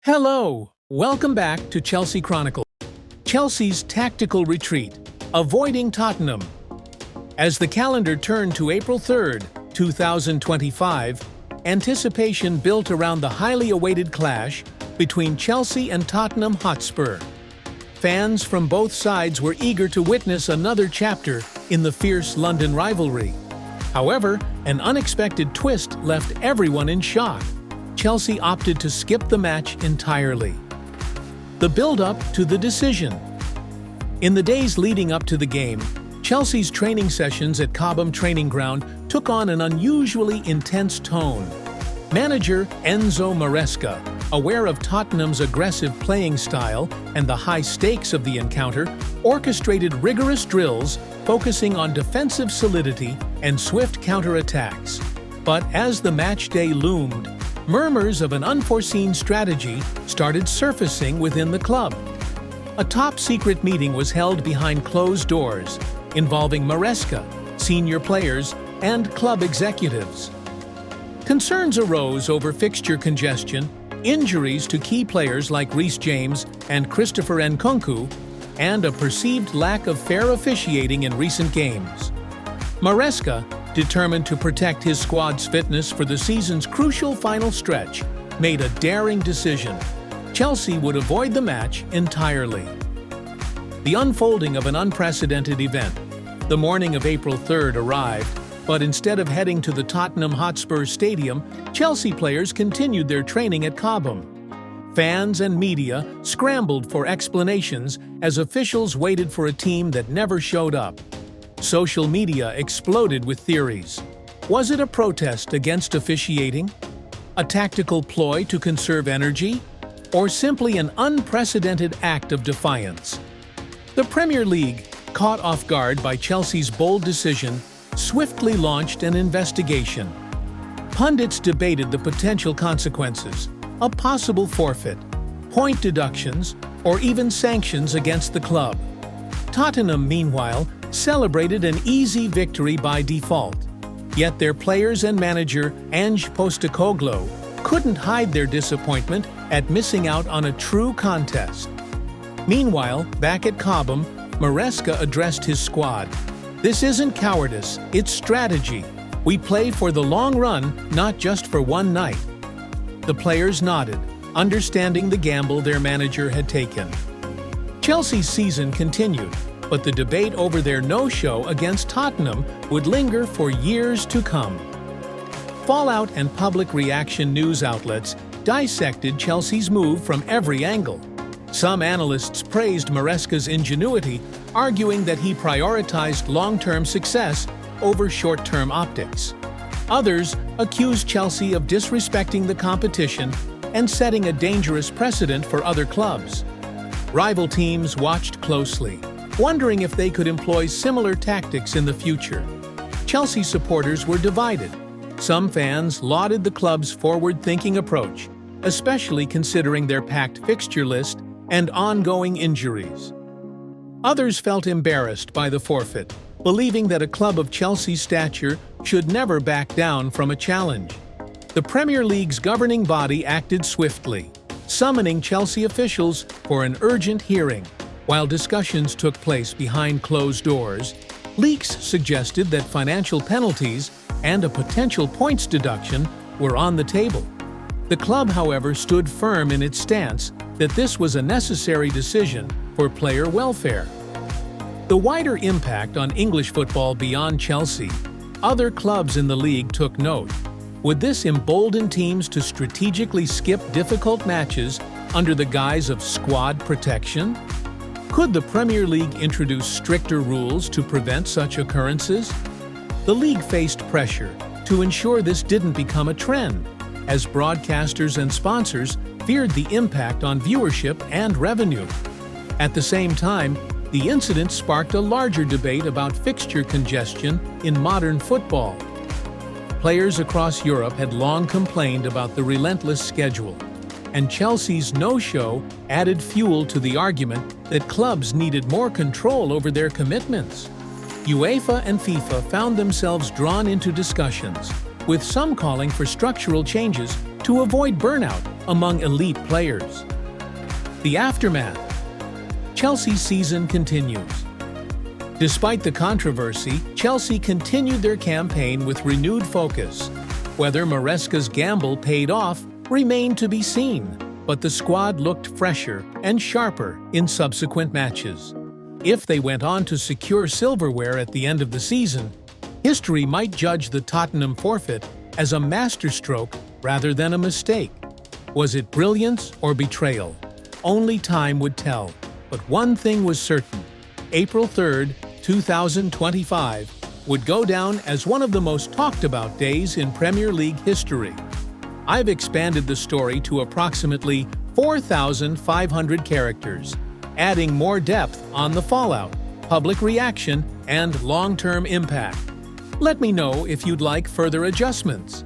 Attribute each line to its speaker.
Speaker 1: Hello! Welcome back to Chelsea Chronicle. Chelsea's tactical retreat, avoiding Tottenham. As the calendar turned to April 3rd, 2025, anticipation built around the highly awaited clash between Chelsea and Tottenham Hotspur. Fans from both sides were eager to witness another chapter in the fierce London rivalry. However, an unexpected twist left everyone in shock. Chelsea opted to skip the match entirely. The build-up to the decision. In the days leading up to the game, Chelsea's training sessions at Cobham Training Ground took on an unusually intense tone. Manager Enzo Maresca, aware of Tottenham's aggressive playing style and the high stakes of the encounter, orchestrated rigorous drills focusing on defensive solidity and swift counterattacks. But as the match day loomed, murmurs of an unforeseen strategy started surfacing within the club. A top-secret meeting was held behind closed doors, involving Maresca, senior players, and club executives. Concerns arose over fixture congestion, injuries to key players like Reece James and Christopher Nkunku, and a perceived lack of fair officiating in recent games. Maresca, determined to protect his squad's fitness for the season's crucial final stretch, made a daring decision. Chelsea would avoid the match entirely. The unfolding of an unprecedented event. The morning of April 3rd arrived, but instead of heading to the Tottenham Hotspur Stadium, Chelsea players continued their training at Cobham. Fans and media scrambled for explanations as officials waited for a team that never showed up. Social media exploded with theories. Was it a protest against officiating? A tactical ploy to conserve energy? Or simply an unprecedented act of defiance? The Premier League, caught off guard by Chelsea's bold decision, swiftly launched an investigation. Pundits debated the potential consequences, a possible forfeit, point deductions, or even sanctions against the club. Tottenham, meanwhile, celebrated an easy victory by default. Yet their players and manager, Ange Postecoglou, couldn't hide their disappointment at missing out on a true contest. Meanwhile, back at Cobham, Maresca addressed his squad. "This isn't cowardice, it's strategy. We play for the long run, not just for one night." The players nodded, understanding the gamble their manager had taken. Chelsea's season continued, but the debate over their no-show against Tottenham would linger for years to come. Fallout and public reaction news outlets dissected Chelsea's move from every angle. Some analysts praised Maresca's ingenuity, arguing that he prioritized long-term success over short-term optics. Others accused Chelsea of disrespecting the competition and setting a dangerous precedent for other clubs. Rival teams watched closely, wondering if they could employ similar tactics in the future. Chelsea supporters were divided. Some fans lauded the club's forward-thinking approach, especially considering their packed fixture list and ongoing injuries. Others felt embarrassed by the forfeit, believing that a club of Chelsea's stature should never back down from a challenge. The Premier League's governing body acted swiftly, summoning Chelsea officials for an urgent hearing. While discussions took place behind closed doors, leaks suggested that financial penalties and a potential points deduction were on the table. The club, however, stood firm in its stance that this was a necessary decision for player welfare. The wider impact on English football beyond Chelsea, other clubs in the league took note. Would this embolden teams to strategically skip difficult matches under the guise of squad protection? Could the Premier League introduce stricter rules to prevent such occurrences? The league faced pressure to ensure this didn't become a trend, as broadcasters and sponsors feared the impact on viewership and revenue. At the same time, the incident sparked a larger debate about fixture congestion in modern football. Players across Europe had long complained about the relentless schedule, and Chelsea's no-show added fuel to the argument that clubs needed more control over their commitments. UEFA and FIFA found themselves drawn into discussions, with some calling for structural changes to avoid burnout among elite players. The aftermath. Chelsea's season continues. Despite the controversy, Chelsea continued their campaign with renewed focus. Whether Maresca's gamble paid off remained to be seen, but the squad looked fresher and sharper in subsequent matches. If they went on to secure silverware at the end of the season, history might judge the Tottenham forfeit as a masterstroke rather than a mistake. Was it brilliance or betrayal? Only time would tell. But one thing was certain: April 3rd, 2025 would go down as one of the most talked about days in Premier League history. I've expanded the story to approximately 4,500 characters, adding more depth on the fallout, public reaction, and long-term impact. Let me know if you'd like further adjustments.